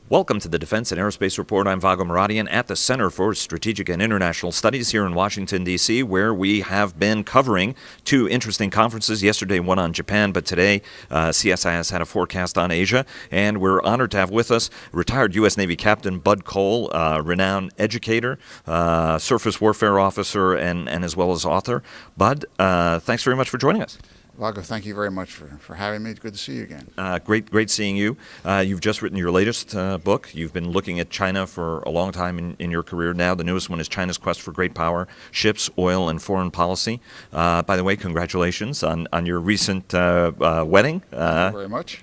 Welcome to the Defense and Aerospace Report. I'm Vago Muradian at the Center for Strategic and International Studies here in Washington, D.C., where we have been covering two interesting conferences. Yesterday, one on Japan, but today, CSIS had a forecast on Asia. And we're honored to have with us retired U.S. Navy Captain Bud Cole, renowned educator, surface warfare officer, and as well as author. Bud, thanks very much for joining us. Vago, thank you very much for having me. It's good to see you again. Great seeing you. You've just written your latest book. You've been looking at China for a long time in your career now. The newest one is China's Quest for Great Power, Ships, Oil, and Foreign Policy. By the way, congratulations on your recent wedding. Thank you very much.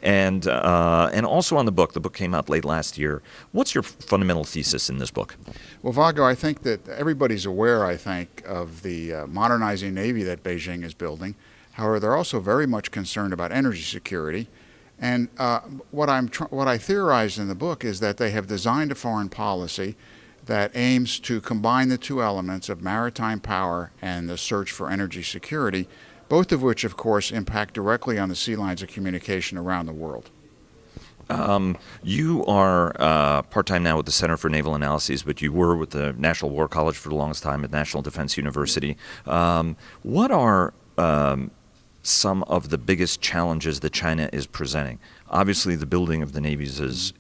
And also on the book. The book came out late last year. What's your fundamental thesis in this book? Well, Vago, I think that everybody's aware, of the modernizing Navy that Beijing is building. However, they're also very much concerned about energy security. And what I theorize in the book is that they have designed a foreign policy that aims to combine the two elements of maritime power and the search for energy security, both of which, of course, impact directly on the sea lines of communication around the world. You are part-time now with the Center for Naval Analyses, but you were with the National War College for the longest time at National Defense University. What are some of the biggest challenges that China is presenting? Obviously, the building of the navies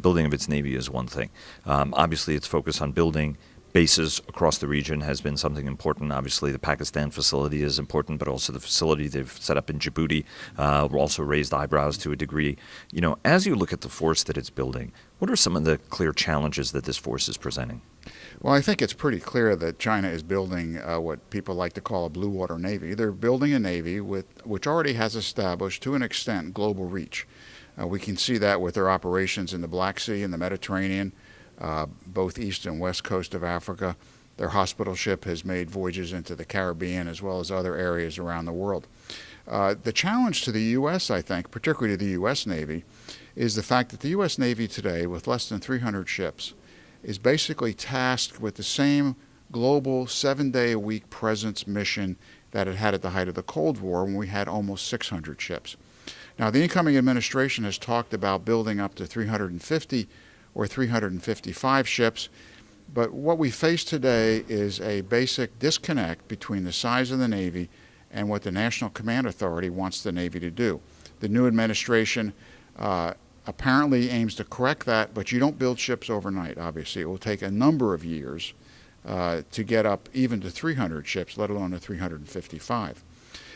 building of its navy is one thing. Obviously, its focus on building bases across the region has been something important. Obviously, the Pakistan facility is important, but also the facility they've set up in Djibouti also raised eyebrows to a degree. You know, as you look at the force that it's building, what are some of the clear challenges that this force is presenting? Well, I think it's pretty clear that China is building what people like to call a blue water navy. They're building a navy which already has established, to an extent, global reach. We can see that with their operations in the Black Sea and the Mediterranean, both east and west coast of Africa. Their hospital ship has made voyages into the Caribbean as well as other areas around the world. The challenge to the U.S., I think, particularly to the U.S. Navy, is the fact that the U.S. Navy today, with less than 300 ships, is basically tasked with the same global 7-day-a-week presence mission that it had at the height of the Cold War when we had almost 600 ships. Now, the incoming administration has talked about building up to 350 or 355 ships, but what we face today is a basic disconnect between the size of the Navy and what the National Command Authority wants the Navy to do. The new administration apparently aims to correct that, but you don't build ships overnight, obviously. It will take a number of years to get up even to 300 ships, let alone to 355.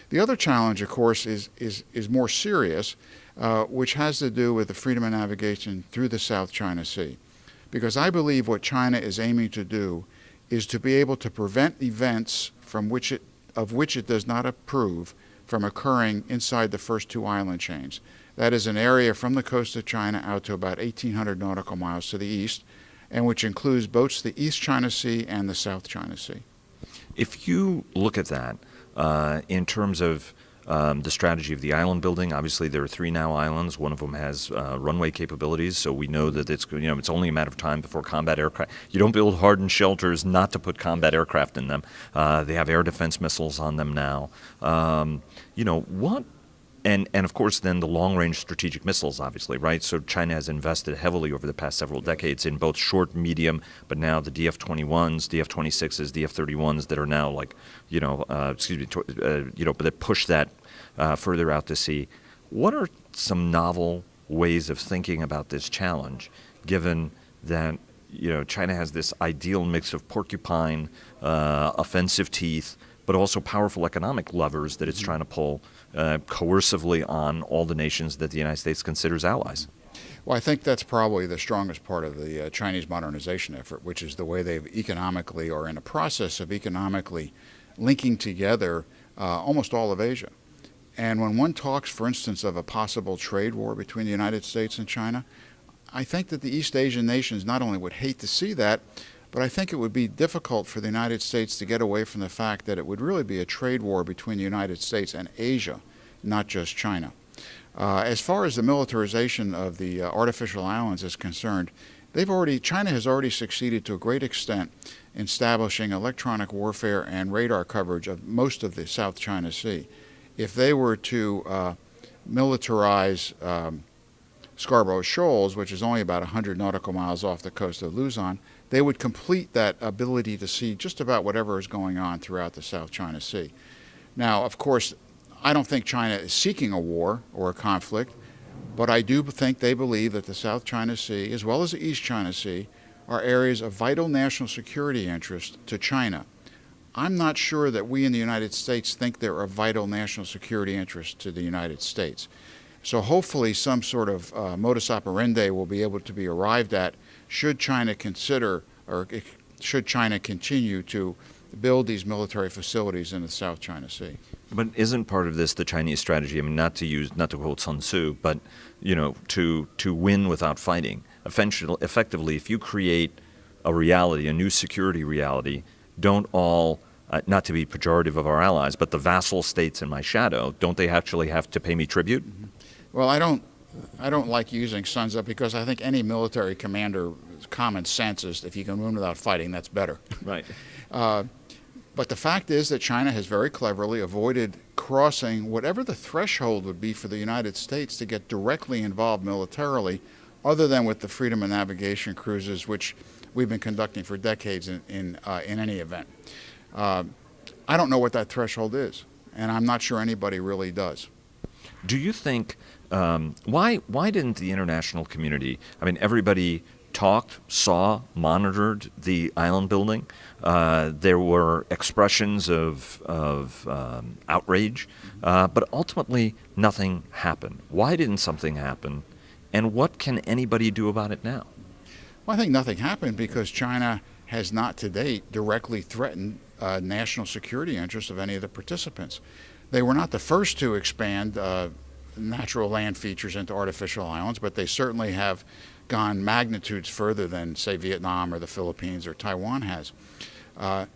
The other challenge, of course, is more serious, which has to do with the freedom of navigation through the South China Sea. Because I believe what China is aiming to do is to be able to prevent events of which it does not approve from occurring inside the first two island chains. That is an area from the coast of China out to about 1,800 nautical miles to the east, and which includes both the East China Sea and the South China Sea. If you look at that in terms of the strategy of the island building, obviously there are 3 now islands. One of them has runway capabilities, so we know that it's only a matter of time before combat aircraft. You don't build hardened shelters not to put combat aircraft in them. They have air defense missiles on them now. What? And of course, then the long-range strategic missiles, obviously, right? So China has invested heavily over the past several decades in both short, medium, but now the DF-21s, DF-26s, DF-31s that are now but that push that further out to sea. What are some novel ways of thinking about this challenge, given that China has this ideal mix of porcupine, offensive teeth, but also powerful economic levers that it's trying to pull coercively on all the nations that the United States considers allies? Well, I think that's probably the strongest part of the Chinese modernization effort, which is the way they've economically, or in a process of economically, linking together almost all of Asia. And when one talks, for instance, of a possible trade war between the United States and China, I think that the East Asian nations not only would hate to see that, but I think it would be difficult for the United States to get away from the fact that it would really be a trade war between the United States and Asia, not just China. As far as the militarization of the artificial islands is concerned, China has already succeeded to a great extent in establishing electronic warfare and radar coverage of most of the South China Sea. If they were to militarize Scarborough Shoals, which is only about 100 nautical miles off the coast of Luzon, they would complete that ability to see just about whatever is going on throughout the South China Sea. Now, of course, I don't think China is seeking a war or a conflict, but I do think they believe that the South China Sea, as well as the East China Sea, are areas of vital national security interest to China. I'm not sure that we in the United States think they're of vital national security interest to the United States. So hopefully some sort of modus operandi will be able to be arrived at should China consider, or should China continue to build these military facilities in the South China Sea. But isn't part of this the Chinese strategy? I mean, not to quote Sun Tzu, but to win without fighting. Effectively, if you create a reality, a new security reality, don't all, not to be pejorative of our allies, but the vassal states in my shadow, don't they actually have to pay me tribute? Mm-hmm. Well, I don't like using Sun Tzu because I think any military commander's common sense is if you can win without fighting, that's better. Right. But the fact is that China has very cleverly avoided crossing whatever the threshold would be for the United States to get directly involved militarily, other than with the freedom of navigation cruises, which we've been conducting for decades in any event. I don't know what that threshold is, and I'm not sure anybody really does. Do you think, why didn't the international community, I mean, everybody talked, saw, monitored the island building. There were expressions of outrage, but ultimately nothing happened. Why didn't something happen, and what can anybody do about it now? Well, I think nothing happened because China has not to date directly threatened national security interests of any of the participants. They were not the first to expand natural land features into artificial islands, but they certainly have gone magnitudes further than, say, Vietnam or the Philippines or Taiwan has. And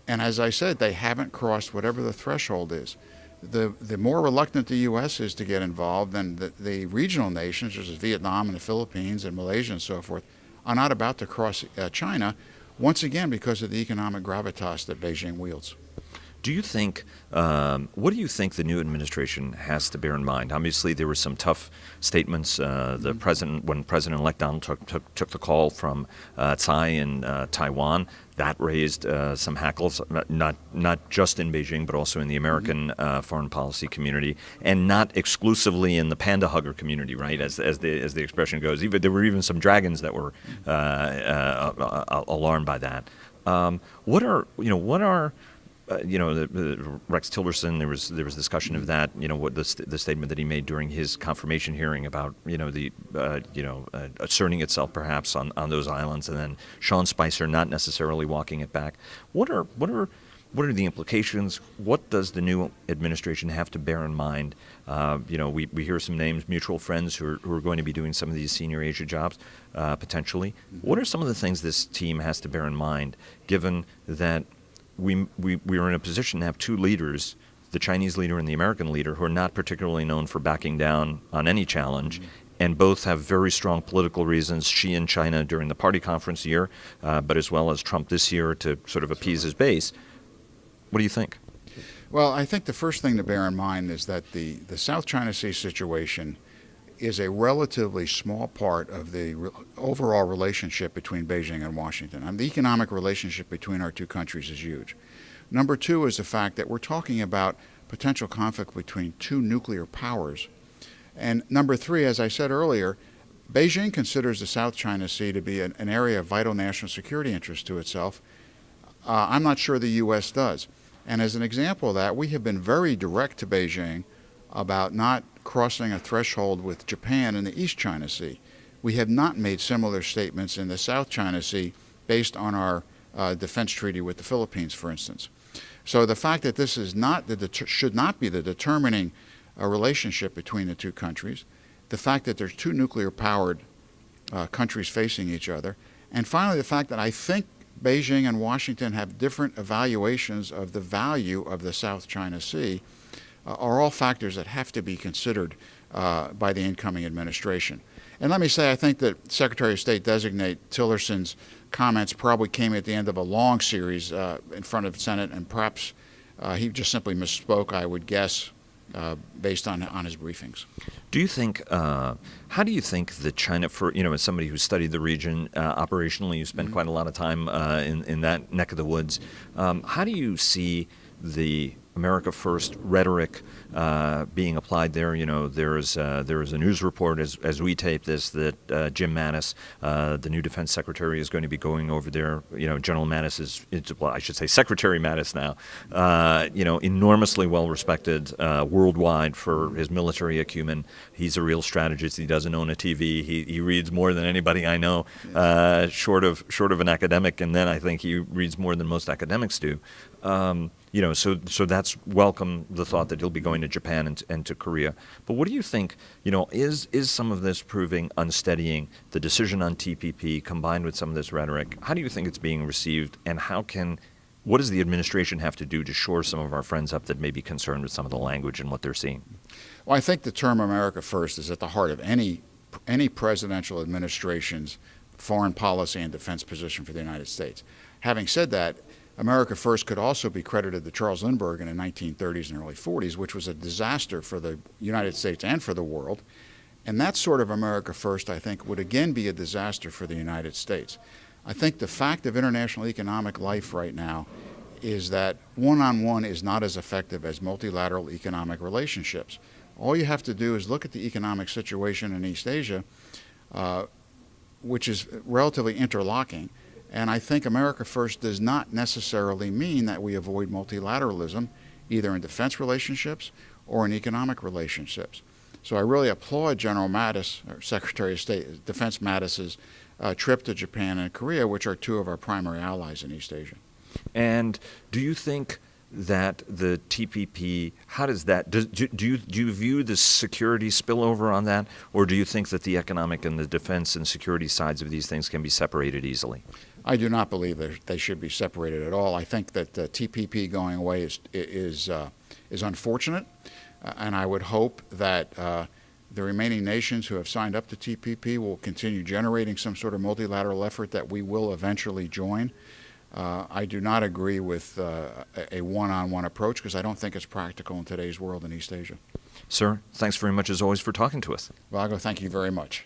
as I said, they haven't crossed whatever the threshold is. The more reluctant the U.S. is to get involved, then the regional nations, such as Vietnam and the Philippines and Malaysia and so forth, are not about to cross China, once again because of the economic gravitas that Beijing wields. Do you think, what do you think the new administration has to bear in mind? Obviously, there were some tough statements. The president, when President-elect Donald took the call from Tsai in Taiwan, that raised some hackles, not just in Beijing, but also in the American foreign policy community, and not exclusively in the panda hugger community, right? As the expression goes, there were even some dragons that were alarmed by that. What are Rex Tillerson, there was discussion of that, what the statement that he made during his confirmation hearing about, asserting itself perhaps on those islands, and then Sean Spicer not necessarily walking it back. What are the implications? What does the new administration have to bear in mind? We hear some names, mutual friends who are going to be doing some of these senior Asia jobs, potentially. What are some of the things this team has to bear in mind, given that we are in a position to have two leaders, the Chinese leader and the American leader, who are not particularly known for backing down on any challenge, and both have very strong political reasons, Xi in China during the party conference year, but as well as Trump this year to sort of appease his base. What do you think? Well, I think the first thing to bear in mind is that the South China Sea situation is a relatively small part of the overall relationship between Beijing and Washington. And the economic relationship between our two countries is huge. Number two is the fact that we're talking about potential conflict between two nuclear powers. And number three, as I said earlier, Beijing considers the South China Sea to be an area of vital national security interest to itself. I'm not sure the U.S. does. And as an example of that, we have been very direct to Beijing about not crossing a threshold with Japan in the East China Sea. We have not made similar statements in the South China Sea based on our defense treaty with the Philippines, for instance. So the fact that this is not should not be the determining relationship between the two countries, the fact that there's two nuclear-powered countries facing each other, and finally the fact that I think Beijing and Washington have different evaluations of the value of the South China Sea are all factors that have to be considered by the incoming administration. And let me say, I think that Secretary of State designate Tillerson's comments probably came at the end of a long series in front of the Senate, and perhaps he just simply misspoke, I would guess, based on his briefings. Do you think, how do you think that China, as somebody who studied the region operationally, you spent quite a lot of time in that neck of the woods, how do you see the America First rhetoric being applied there? There is a news report as we tape this that Jim Mattis, the new Defense Secretary, is going to be going over there. General Mattis I should say Secretary Mattis now. Enormously well respected worldwide for his military acumen. He's a real strategist. He doesn't own a TV. He reads more than anybody I know, short of an academic, and then I think he reads more than most academics do. So that's welcome, the thought that he'll be going to Japan and to Korea. But what do you think, is some of this proving unsteadying, the decision on TPP combined with some of this rhetoric? How do you think it's being received, and what does the administration have to do to shore some of our friends up that may be concerned with some of the language and what they're seeing? Well, I think the term America First is at the heart of any presidential administration's foreign policy and defense position for the United States. Having said that, America First could also be credited to Charles Lindbergh in the 1930s and early 40s, which was a disaster for the United States and for the world. And that sort of America First, I think, would again be a disaster for the United States. I think the fact of international economic life right now is that one-on-one is not as effective as multilateral economic relationships. All you have to do is look at the economic situation in East Asia, which is relatively interlocking. And I think America First does not necessarily mean that we avoid multilateralism, either in defense relationships or in economic relationships. So I really applaud General Mattis, or Secretary of State Defense Mattis's trip to Japan and Korea, which are two of our primary allies in East Asia. And do you think that the TPP, how does that, do you view the security spillover on that, or do you think that the economic and the defense and security sides of these things can be separated easily? I do not believe that they should be separated at all. I think that the TPP going away is unfortunate, and I would hope that the remaining nations who have signed up to TPP will continue generating some sort of multilateral effort that we will eventually join. I do not agree with a one-on-one approach because I don't think it's practical in today's world in East Asia. Sir, thanks very much as always for talking to us. Vago, thank you very much.